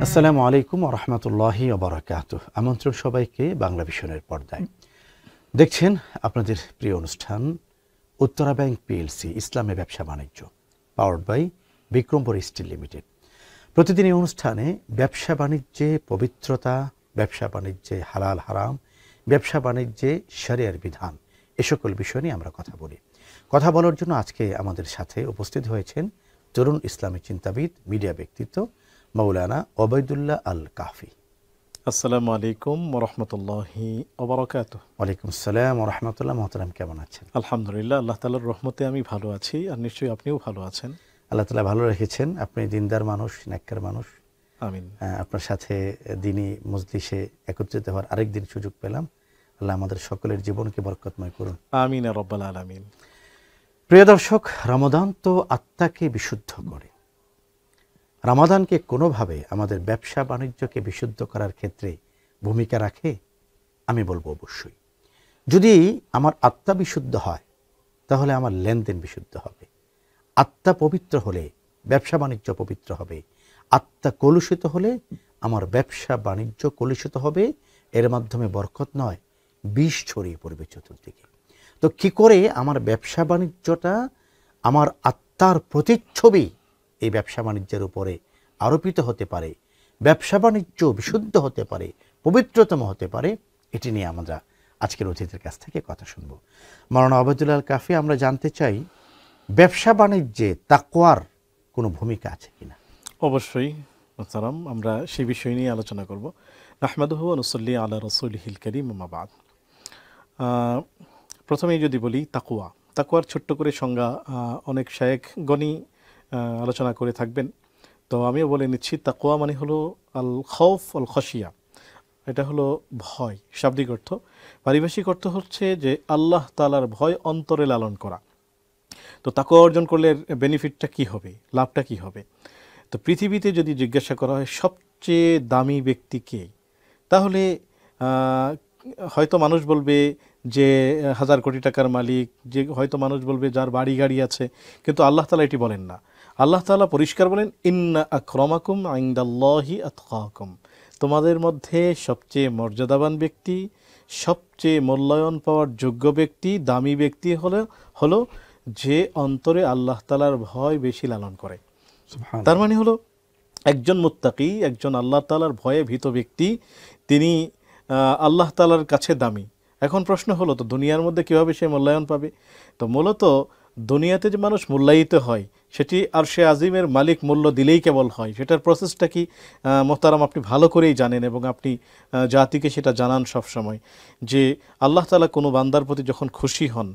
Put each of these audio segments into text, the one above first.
আসসালামু আলাইকুম ওয়া রাহমাতুল্লাহি ওয়া বারাকাতুহু। আমন্ত্রণ সবাইকে বাংলা ভিশনের পর্দায়। দেখছেন আপনাদের প্রিয় অনুষ্ঠান উত্তরা ব্যাংক পিএলসি ইসলামে ব্যবসা বাণিজ্য, powered by Bikrampur Steel Limited. প্রতিদিন এই অনুষ্ঠানে ব্যবসা বাণিজ্যে পবিত্রতা, ব্যবসা বাণিজ্যে হালাল হারাম, ব্যবসা বাণিজ্যে শরিয়ার বিধান, এ সকল বিষয় নিয়ে আমরা কথা বলি। কথা বলার জন্য আজকে আমাদের সাথে উপস্থিত হয়েছেন তরুণ ইসলামী চিন্তাবিদ, মিডিয়া ব্যক্তিত্ব মাওলানা ওবায়দুল্লাহ আল কাফি। আসসালামু আলাইকুম ওয়া রাহমাতুল্লাহি ওয়া বারাকাতুহু। ওয়ালাইকুম আসসালাম ওয়া রাহমাতুল্লাহ। মোহতারাম, কেমন আছেন? আলহামদুলিল্লাহ, আল্লাহ তাআলার রহমতে আমি ভালো আছি, আর নিশ্চয়ই আপনিও ভালো আছেন। আল্লাহ তাআলা ভালো রেখেছেন। আপনি দিনদার মানুষ, নেককার মানুষ। আমিন। আপনার সাথে দিনী মজলিসে একত্রিত হওয়ার আরেক দিন সুযোগ পেলাম। আল্লাহ আমাদের সকলের জীবনকে বরকতময় করুন। আমিন ইয়া রাব্বাল আলামিন। প্রিয় দর্শক, রমাদান তো আত্মাকে বিশুদ্ধ করে। রমাদানকে কোনোভাবে আমাদের ব্যবসা বাণিজ্যকে বিশুদ্ধ করার ক্ষেত্রে ভূমিকা রাখে? আমি বলবো অবশ্যই। যদি আমার আত্মা বিশুদ্ধ হয় তাহলে আমার লেনদেন বিশুদ্ধ হবে। আত্মা পবিত্র হলে ব্যবসা বাণিজ্য পবিত্র হবে। আত্মা কলুষিত হলে আমার ব্যবসা বাণিজ্য কলুষিত হবে। এর মাধ্যমে বরকত নয়, বিষ ছড়িয়ে পড়বে চতুর্দিকে। তো কি করে আমার ব্যবসা বাণিজ্যটা আমার আত্মার প্রতিচ্ছবি এই ব্যবসা বাণিজ্যের উপরে আরোপিত হতে পারে, ব্যবসা বাণিজ্য বিশুদ্ধ হতে পারে, পবিত্রতম হতে পারে, এটি নিয়ে আমরা আজকের অতিথির কাছ থেকে কথা শুনব। মাওলানা ওবায়দুল্লাহ আল কাফি, আমরা জানতে চাই ব্যবসা বাণিজ্যে তাকওয়ার কোনো ভূমিকা আছে কিনা? অবশ্যই মোহতারাম, আমরা সেই বিষয় নিয়ে আলোচনা করব। নাহমাদুহু ওয়া নুসাল্লি আলা রাসূলিহিল কারীম, আম্মা বা'দ। প্রথমেই যদি বলি তাকওয়ার ছোট্ট করে সংজ্ঞা অনেক শায়েখগণই আলোচনা করে থাকবেন, তো আমিও বলে নিচ্ছি। তাকওয়া মানে হলো আল খাউফ আল খাশিয়া, এটা হলো ভয় শাব্দিক অর্থ। পারিভাষিক অর্থ হচ্ছে যে আল্লাহ তাআলার ভয় অন্তরে লালন করা। তো তাকওয়া অর্জন করলে বেনিফিটটা কি হবে, লাভটা কি হবে? তো পৃথিবীতে যদি জিজ্ঞাসা করা হয় সবচেয়ে দামি ব্যক্তি কে, তাহলে হয়তো মানুষ বলবে যে 1000 কোটি টাকার মালিক, যে হয়তো মানুষ বলবে যার বাড়ি গাড়ি আছে, কিন্তু আল্লাহ তাআলা এটি বলেন না। আল্লাহ তাআলা পরিষ্কার বলেন, ইন্না আকরামাকুম ইনদাল্লাহি আতকাকুম, তোমাদের মধ্যে সবচেয়ে মর্যাদাবান ব্যক্তি, সবচেয়ে মূল্যায়ন পাওয়ার যোগ্য ব্যক্তি, দামি ব্যক্তি হলো যে অন্তরে আল্লাহ তাআলার ভয় বেশি লালন করে। তার মানে হলো একজন মুত্তাকি, একজন আল্লাহ তাআলার ভয়ে ভীত ব্যক্তি, তিনি আল্লাহ তাআলার কাছে দামি। এখন প্রশ্ন হলো, তো দুনিয়ার মধ্যে কীভাবে সে মূল্যায়ন পাবে? তো মূলত দুনিয়াতে যে মানুষ মূল্যায়িত হয় সেটি আরশে আজিমের মালিক মূল্য দিলেই কেবল হয়। সেটার প্রসেসটা কি মোহতারাম আপনি ভালো করেই জানেন, এবং আপনি জাতিকে সেটা জানান সবসময়, যে আল্লাহ তাআলা কোনো বান্দার প্রতি যখন খুশি হন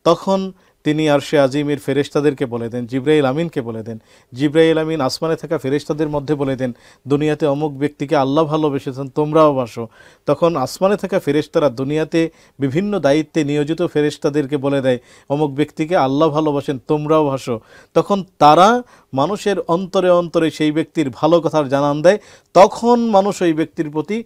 তখন তিনি আরশে আজিমের ফেরেশতাদেরকে বলে দেন, জিবরাইল আমিনকে বলে দেন। জিবরাইল আমিন আসমানে থাকা ফেরেশতাদের মধ্যে বলে দেন, দুনিয়াতে অমুক ব্যক্তিকে আল্লাহ ভালোবেসেছেন, তোমরাও বাসো। তখন আসমানে থাকা ফেরেশতারা দুনিয়াতে বিভিন্ন দায়িত্বে নিয়োজিত ফেরেশতাদেরকে বলে দেয়, অমুক ব্যক্তিকে আল্লাহ ভালোবাসেন, তোমরাও ভাসো। তখন তারা মানুষের অন্তরে অন্তরে সেই ব্যক্তির ভালো কথার জানান দেয়। তখন মানুষ ওই ব্যক্তির প্রতি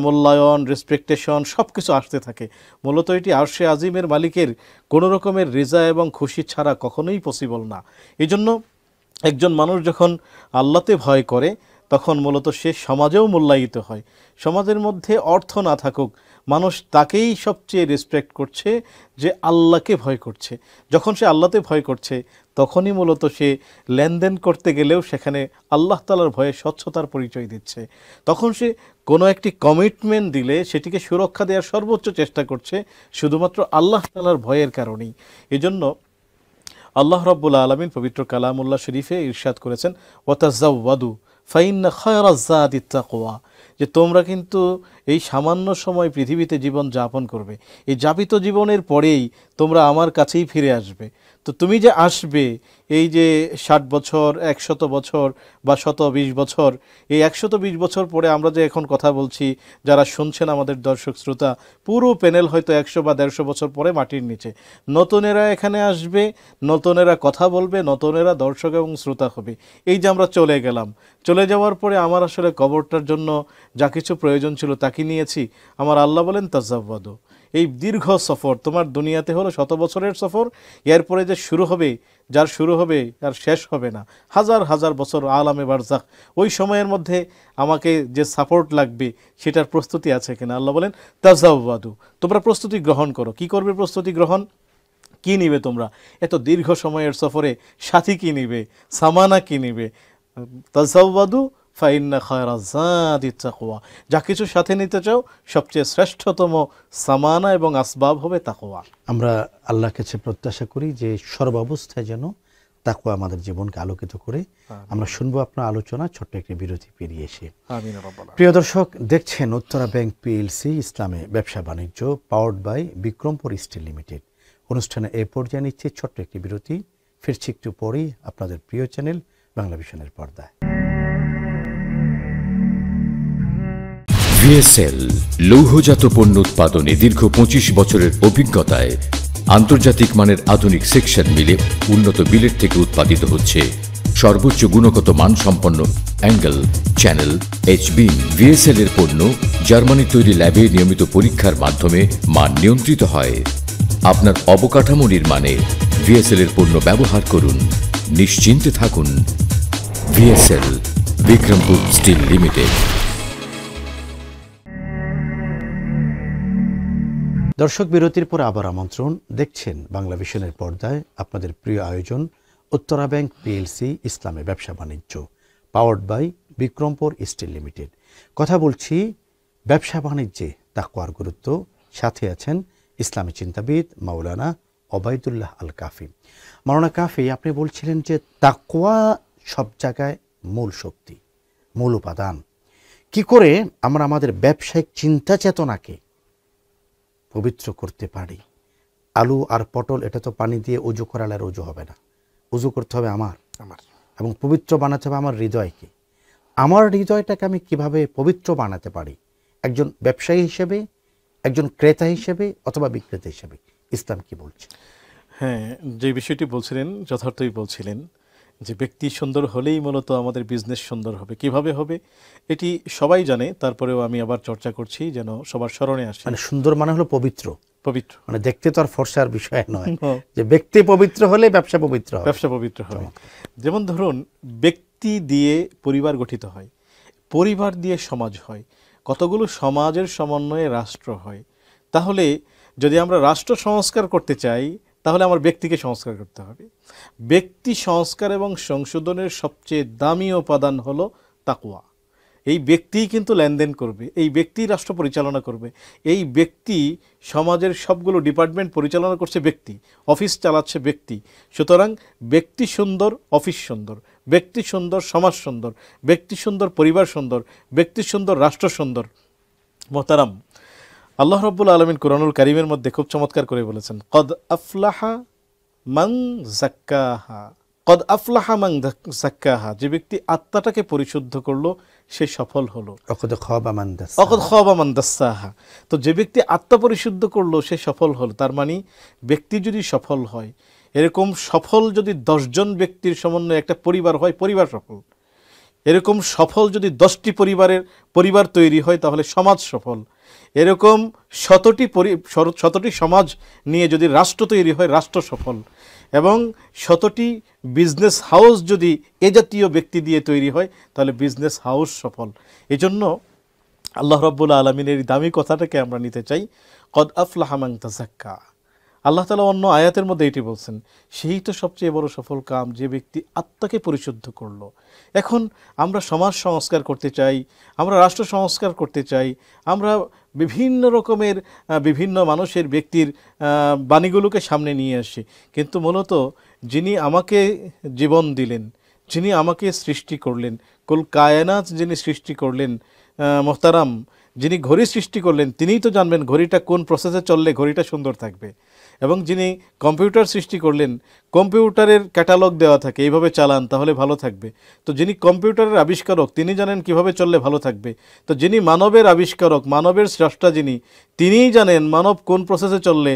মূল্যায়ন, রেসপেক্টেশন সব কিছু আসতে থাকে। মূলত এটি আরশে আজিমের মালিকের কোনো রকমের রিজা এবং খুশি ছাড়া কখনোই পসিবল না। এই জন্য একজন মানুষ যখন আল্লাহতে ভয় করে তখন মূলত সে সমাজেও মূল্যায়িত হয়। সমাজের মধ্যে অর্থ না থাকুক, মানুষ তাকেই সবচেয়ে রেসপেক্ট করছে যে আল্লাহকে ভয় করছে। যখন সে আল্লাহতে ভয় করছে তখনই মূলত সে লেনদেন করতে গেলেও সেখানে আল্লাহ তাআলার ভয়ে স্বচ্ছতার পরিচয় দিচ্ছে। তখন সে কোনো একটি কমিটমেন্ট দিলে সেটিকে সুরক্ষা দেওয়ার সর্বোচ্চ চেষ্টা করছে শুধুমাত্র আল্লাহ তাআলার ভয়ের কারণেই। এজন্য আল্লাহ রাব্বুল আলামিন পবিত্র কালামুল্লাহ শরীফে ইরশাদ করেছেন, ওয়াতাযাওয়াদু ফাইন্না খায়রাজ যাদিত তাকওয়া, যে তোমরা কিন্তু এই সামান্য সময় পৃথিবীতে জীবন যাপন করবে, এই যাপিত জীবনের পরেই তোমরা আমার কাছেই ফিরে আসবে। তো তুমি যে আসবে, এই যে 60 বছর, 100 বছর বা 120 বছর, এই 120 বছর পরে আমরা যে এখন কথা বলছি, যারা শুনছেন আমাদের দর্শক শ্রোতা, পুরো প্যানেল হয়তো 100 বা 150 বছর পরে মাটির নিচে। নতুনেরা এখানে আসবে, নতুনেরা কথা বলবে, নতুনেরা দর্শক এবং শ্রোতা হবে। এই যে আমরা চলে গেলাম, চলে যাওয়ার পরে আমার আসলে কবরটার জন্য যা কিছু প্রয়োজন ছিল তাকে নিয়েছি। আমার আল্লাহ বলেন তাযাওয়াদু, এই দীর্ঘ সফর, তোমার দুনিয়াতে হলো 100 বছরের সফর, এরপরে যে শুরু হবে, যার শুরু হবে আর শেষ হবে না, হাজার হাজার বছর আলামে বারজাখ, ওই সময়ের মধ্যে আমাকে যে সাপোর্ট লাগবে সেটার প্রস্তুতি আছে কিনা। আল্লাহ বলেন তাজাওয়াদু, তোমরা প্রস্তুতি গ্রহণ করো। কি করবে প্রস্তুতি গ্রহণ? কি নিবে তোমরা এত দীর্ঘ সময়ের সফরে? সাথী কি নিবে, সামানা কি নিবে? তাজাওয়াদু ফাইন্না খায়রা যাদি তাকওয়া, যা কিছু সাথে নিতে চাও সবচেয়ে শ্রেষ্ঠতম সামানা এবং আসবাব হবে তাকওয়া। আমরা আল্লাহর কাছে প্রত্যাশা করি যে সর্বাবস্থায় যেন তাকওয়া আমাদের জীবনকে আলোকিত করে। আমরা শুনবো আপনার আলোচনা ছোট্ট একটি বিরতি পেরিয়ে এসে। আমিন রাব্বাল আলামিন। প্রিয় দর্শক, দেখছেন উত্তরা ব্যাংক পিএলসি ইসলামে ব্যবসা বাণিজ্য, powered by Bikrampur Steel Limited. অনুষ্ঠানে এই পর্যায়ে নিচ্ছে ছোট্ট একটি বিরতি। ফিরছি একটু পরেই আপনাদের প্রিয় চ্যানেল বাংলা ভিশনের পর্দায়। ভিএসএল লৌহজাত পণ্য উৎপাদনে দীর্ঘ 25 বছরের অভিজ্ঞতায় আন্তর্জাতিক মানের আধুনিক সেকশন মিলে উন্নত বিলেট থেকে উৎপাদিত হচ্ছে সর্বোচ্চ গুণগত মানসম্পন্ন অ্যাঙ্গেল, চ্যানেল, এইচবিম। ভিএসএল এর পণ্য জার্মানি তৈরি ল্যাবে নিয়মিত পরীক্ষার মাধ্যমে মান নিয়ন্ত্রিত হয়। আপনার অবকাঠামো নির্মাণে ভিএসএল এর পণ্য ব্যবহার করুন, নিশ্চিন্তে থাকুন। VSL, Bikrampur Steel Limited. দর্শক, বিরতির পর আবার আমন্ত্রণ। দেখছেন বাংলা ভিশনের পর্দায় আপনাদের প্রিয় আয়োজন উত্তরা ব্যাংক পিএলসি ইসলামে ব্যবসা বাণিজ্য, powered by Bikrampur Steel Limited. কথা বলছি ব্যবসা বাণিজ্যে তাকওয়ার গুরুত্ব। সাথে আছেন ইসলামী চিন্তাবিদ মাওলানা ওবায়দুল্লাহ আল কাফি। মাওলানা কাফি, আপনি বলছিলেন যে তাকওয়া সব জায়গায় মূল শক্তি, মূল উপাদান। কি করে আমরা আমাদের ব্যবসায়িক চিন্তা চেতনাকে পবিত্র করতে পারি? আলু আর পটল, এটা তো পানি দিয়ে উজু করালে আর উজু হবে না। উজু করতে হবে আমার, এবং পবিত্র বানাতে হবে আমার হৃদয়কে। আমার হৃদয়টাকে আমি কিভাবে পবিত্র বানাতে পারি একজন ব্যবসায়ী হিসেবে, একজন ক্রেতা হিসেবে অথবা বিক্রেতা হিসেবে? ইসলাম কি বলছে? হ্যাঁ, যে বিষয়টি বলছিলেন যথার্থই বলছিলেন যে ব্যক্তি সুন্দর হলেই মূলত আমাদের বিজনেস সুন্দর হবে। কিভাবে হবে এটি সবাই জানে, তারপরেও আমি আবার চর্চা করছি যেন সবার স্মরণে আসে। মানে সুন্দর মানে হলো পবিত্র। পবিত্র মানে দেখতে তো আর ফর্সার বিষয় নয়, যে ব্যক্তি পবিত্র হলে ব্যবসা পবিত্র হবে। ব্যবসা পবিত্র হবে। যেমন ধরুন, ব্যক্তি দিয়ে পরিবার গঠিত হয়, পরিবার দিয়ে সমাজ হয়, কতগুলো সমাজের সমন্বয়ে রাষ্ট্র হয়। তাহলে যদি আমরা রাষ্ট্র সংস্কার করতে চাই তাহলে আমার ব্যক্তিকে সংস্কার করতে হবে। ব্যক্তি সংস্কার এবং সংশোধনের সবচেয়ে দামি উপাদান হলো তাকওয়া। এই ব্যক্তিই কিন্তু লেনদেন করবে, এই ব্যক্তি রাষ্ট্র পরিচালনা করবে, এই ব্যক্তি সমাজের সবগুলো ডিপার্টমেন্ট পরিচালনা করছে ব্যক্তি, অফিস চালাচ্ছে ব্যক্তি। সুতরাং ব্যক্তি সুন্দর, অফিস সুন্দর, ব্যক্তি সুন্দর, সমাজ সুন্দর, ব্যক্তি সুন্দর, পরিবার সুন্দর, ব্যক্তি সুন্দর, রাষ্ট্র সুন্দর। মোহতারাম, আল্লাহ রাব্বুল আলামিন কুরআনুল কারীমের মধ্যে খুব চমৎকার করে বলেছেন, কদ আফলাহা মান যাক্কাহা। কদ আফলাহা মান যাক্কাহা, যে ব্যক্তি আত্মাটাকে পরিশুদ্ধ করলো সে সফল হলো। অকদ খাবা মান দাসা। অকদ খাবা মান দাসাহা, তো যে ব্যক্তি আত্মা পরিশুদ্ধ করলো সে সফল হলো। তার মানে ব্যক্তি যদি সফল হয়, এরকম সফল যদি 10 জন ব্যক্তির সমন্বয়ে একটা পরিবার হয়, পরিবার সফল। এরকম সফল যদি 10টি পরিবার তৈরি হয় তাহলে সমাজ সফল। এরকম শতটি সমাজ নিয়ে যদি রাষ্ট্র তৈরি হয়, রাষ্ট্র সফল। এবং 100টি বিজনেস হাউস যদি এ জাতীয় ব্যক্তি দিয়ে তৈরি হয় তাহলে বিজনেস হাউস সফল। এজন্য আল্লাহ রাব্বুল আলামিনের দামি কথাটাকে আমরা নিতে চাই, কদ আফলাহা মান তাযাক্কা। আল্লাহ তাআলা অন্য আয়াতের মধ্যে এটি বলছেন, সেই তো সবচেয়ে বড় সফল কাম যে ব্যক্তি আত্মাকে পরিশুদ্ধ করলো। এখন আমরা সমাজ সংস্কার করতে চাই, আমরা রাষ্ট্র সংস্কার করতে চাই, আমরা বিভিন্ন রকমের বিভিন্ন মানুষের ব্যক্তির বাণীগুলোকে সামনে নিয়ে আসি, কিন্তু মূলত যিনি আমাকে জীবন দিলেন, যিনি আমাকে সৃষ্টি করলেন, কুল কায়নাত যিনি সৃষ্টি করলেন, মোহতারাম, যিনি ঘড়ি সৃষ্টি করলেন তিনিই তো জানবেন ঘড়িটা কোন প্রসেসে চললে ঘড়িটা সুন্দর থাকবে। এবং যিনি কম্পিউটার সৃষ্টি করলেন, কম্পিউটারের ক্যাটালগ দেওয়া থাকে, এইভাবে চালান তাহলে ভালো থাকবে। তো যিনি কম্পিউটারের আবিষ্কারক তিনি জানেন কিভাবে চললে ভালো থাকবে। তো যিনি মানবের আবিষ্কারক, মানবের স্রষ্টা যিনি, তিনিই জানেন মানব কোন প্রসেসে চললে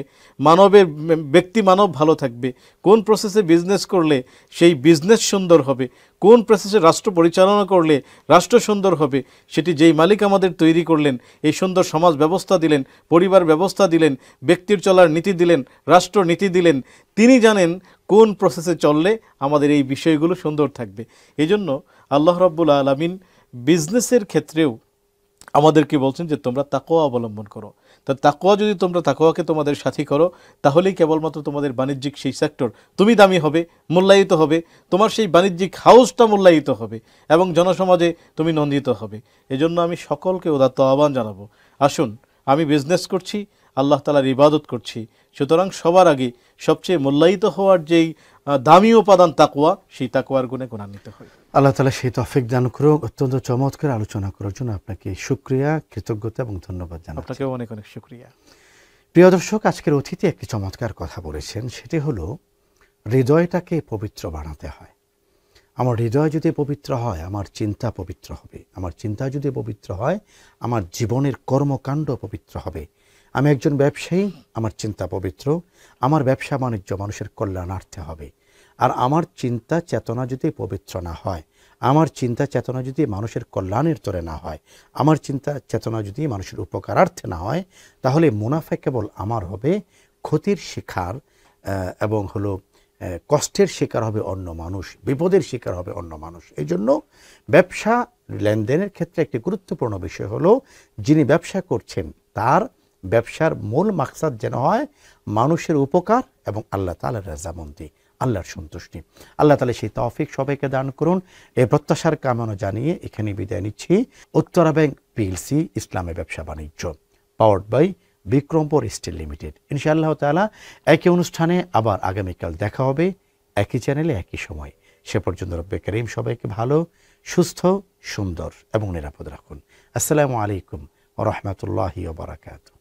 ব্যক্তি মানব ভালো থাকবে, কোন প্রসেসে বিজনেস করলে সেই বিজনেস সুন্দর হবে, কোন প্রসেসে রাষ্ট্র পরিচালনা করলে রাষ্ট্র সুন্দর হবে, সেটি যেই মালিক আমাদের তৈরি করলেন, এই সুন্দর সমাজ ব্যবস্থা দিলেন, পরিবার ব্যবস্থা দিলেন, ব্যক্তির চলার নীতি দিলেন, রাষ্ট্র নীতি দিলেন, তিনি জানেন কোন প্রসেসে চললে আমাদের এই বিষয়গুলো সুন্দর থাকবে। এজন্য আল্লাহ রাব্বুল আলামিন বিজনেসের ক্ষেত্রেও আমাদেরকে বলছেন যে তোমরা তাকওয়া অবলম্বন করো। তা তাকওয়া যদি তোমরা তাকওয়াকে তোমাদের সাথী করো, তাহলেই কেবলমাত্র তোমাদের বাণিজ্যিক সেই সেক্টর তুমি দামি হবে, মূল্যায়িত হবে, তোমার সেই বাণিজ্যিক হাউসটা মূল্যায়িত হবে এবং জনসমাজে তুমি নন্দিত হবে। এজন্য আমি সকলকে উদাত্ত আহ্বান জানাবো, আসুন আমি বিজনেস করছি, আল্লাহ তাআলার ইবাদত করছি, সুতরাং সবার আগে সবচেয়ে মূল্যায়িত হওয়ার যেই দামি উপাদান তাকওয়া, সেই তাকওয়ার গুণে গুণান্বিত হয়। আল্লাহ তাআলা সেই তৌফিক দান করুক। অত্যন্ত চমৎকার আলোচনা করার জন্য আপনাকে শুকরিয়া, কৃতজ্ঞতা এবং ধন্যবাদ জানাচ্ছি। আপনাকেও অনেক অনেক শুকরিয়া। প্রিয় দর্শক, আজকের অতিথি একটি চমৎকার কথা বলেছেন, সেটি হলো হৃদয়টাকে পবিত্র বানাতে হয়। আমার হৃদয় যদি পবিত্র হয়, আমার চিন্তা পবিত্র হবে। আমার চিন্তা যদি পবিত্র হয়, আমার জীবনের কর্মকাণ্ড পবিত্র হবে। আমি একজন ব্যবসায়ী, আমার চিন্তা পবিত্র, আমার ব্যবসা বাণিজ্য মানুষের কল্যাণার্থে হবে। আর আমার চিন্তা চেতনা যদি পবিত্র না হয়, আমার চিন্তা চেতনা যদি মানুষের কল্যাণের তরে না হয়, আমার চিন্তা চেতনা যদি মানুষের উপকারার্থে না হয়, তাহলে মুনাফা কেবল আমার হবে, ক্ষতির শিকার এবং হলো কষ্টের শিকার হবে অন্য মানুষ, বিপদের শিকার হবে অন্য মানুষ। এই জন্য ব্যবসা লেনদেনের ক্ষেত্রে একটি গুরুত্বপূর্ণ বিষয় হলো, যিনি ব্যবসা করছেন তার ব্যবসার মূল মাকসাদ যেন হয় মানুষের উপকার এবং আল্লাহ তাআলার রাজামন্দি, আল্লাহর সন্তুষ্টি। আল্লাহ তাআলা সেই তৌফিক সবাইকে দান করুন, এই প্রত্যাশার কামনা জানিয়ে এখানে বিদায় নিচ্ছি। উত্তরা ব্যাংক পিএলসি, ইসলামী ব্যবসা বাণিজ্য, powered by Bikrampur Steel Limited. ইনশাআল্লাহ তাআলা একই অনুষ্ঠানে আবার আগামীকাল দেখা হবে, একই চ্যানেলে একই সময়। সে পর্যন্ত রব্বে করিম সবাইকে ভালো, সুস্থ, সুন্দর এবং নিরাপদ রাখুন। আসসালামু আলাইকুম ওয়া রাহমাতুল্লাহি ওয়া বারাকাতুহু।